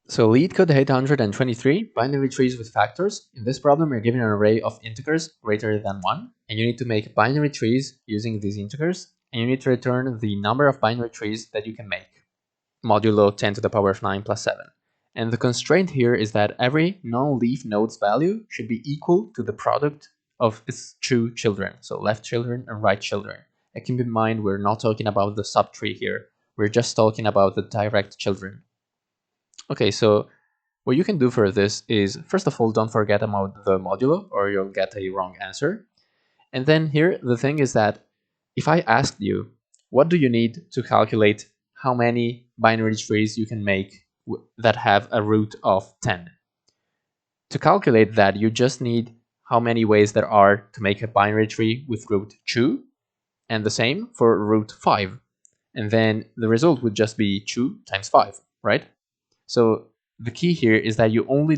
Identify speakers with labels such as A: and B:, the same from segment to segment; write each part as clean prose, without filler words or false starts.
A: So LeetCode 823, binary trees with factors. In this problem, you're given an array of integers greater than 1, and you need to make binary trees using these integers, and you need to return the number of binary trees that you can make, modulo 10 to the power of 9 plus 7. And the constraint here is that every non-leaf node's value should be equal to the product of its two children, so left children and right children. And keep in mind, we're not talking about the subtree here. We're just talking about the direct children. Okay, so what you can do for this is, first of all, don't forget about the modulo or you'll get a wrong answer. And then here, the thing is that if I asked you, what do you need to calculate how many binary trees you can make that have a root of 10? To calculate that, you just need how many ways there are to make a binary tree with root 2, and the same for root 5. And then the result would just be 2 times 5, right? So the key here is that you only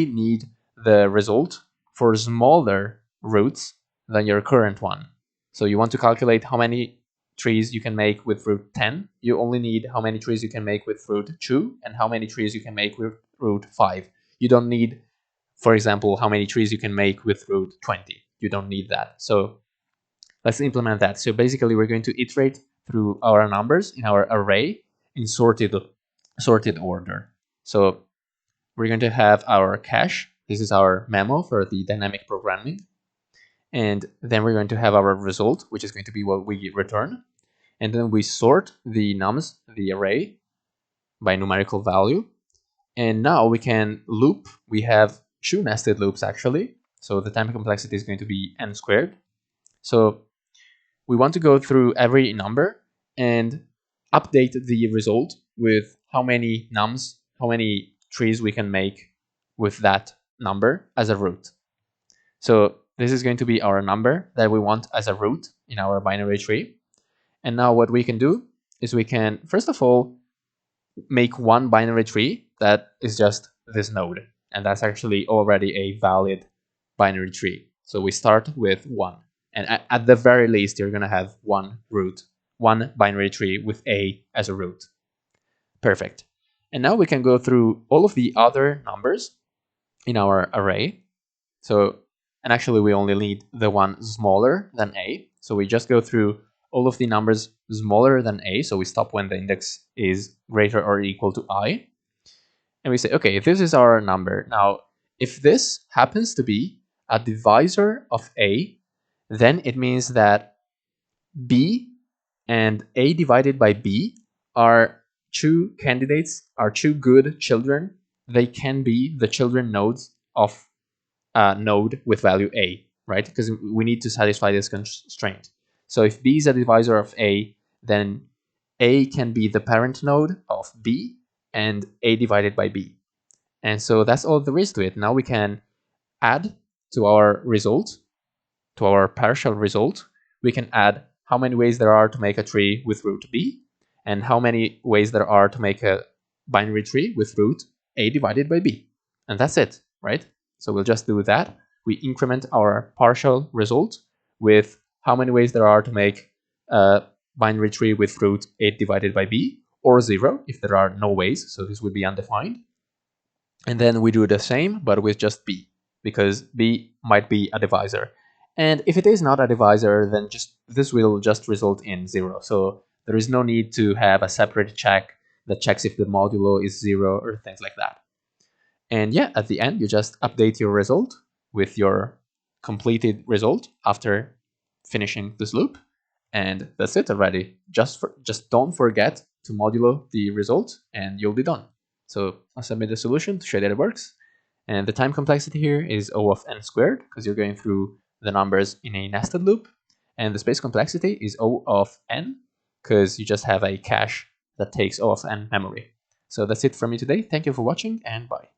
A: need the result for smaller roots than your current one. So you want to calculate how many trees you can make with root 10. You only need how many trees you can make with root 2 and how many trees you can make with root 5. You don't need, for example, how many trees you can make with root 20. You don't need that. So let's implement that. So basically, we're going to iterate through our numbers in our array in sorted order. So we're going to have our cache. This is our memo for the dynamic programming. And then we're going to have our result, which is going to be what we return. And then we sort the nums, the array, by numerical value. And now we can loop. We have two nested loops, actually. So the time complexity is going to be n squared. So we want to go through every number and update the result with how many nums, how many trees we can make with that number as a root. So this is going to be our number that we want as a root in our binary tree. And now what we can do is we can, first of all, make one binary tree that is just this node. And that's actually already a valid binary tree. So we start with 1. And at the very least, you're going to have one root, one binary tree with A as a root. Perfect. And now we can go through all of the other numbers in our array. So, and actually we only need the one smaller than A. So we just go through all of the numbers smaller than A. So we stop when the index is greater or equal to I. And we say, okay, this is our number. Now, if this happens to be a divisor of A, then it means that B and A divided by B are two candidates, are two good children. They can be the children nodes of a node with value A, right? Because we need to satisfy this constraint. So if B is a divisor of A, then A can be the parent node of B and A divided by B. And so that's all there is to it. Now we can add to our result, to our partial result, we can add how many ways there are to make a tree with root B and how many ways there are to make a binary tree with root A divided by B. And that's it, right? So we'll just do that. We increment our partial result with how many ways there are to make a binary tree with root A divided by B, or 0 if there are no ways, so this would be undefined. And then we do the same, but with just B, because B might be a divisor. And if it is not a divisor, then this will just result in 0. So there is no need to have a separate check that checks if the modulo is 0 or things like that. And yeah, at the end, you just update your result with your completed result after finishing this loop. And that's it already. Just don't forget to modulo the result and you'll be done. So I'll submit the solution to show that it works. And the time complexity here is O of n squared because you're going through the numbers in a nested loop. And the space complexity is O of n because you just have a cache that takes O of n memory. So that's it from me today. Thank you for watching and bye.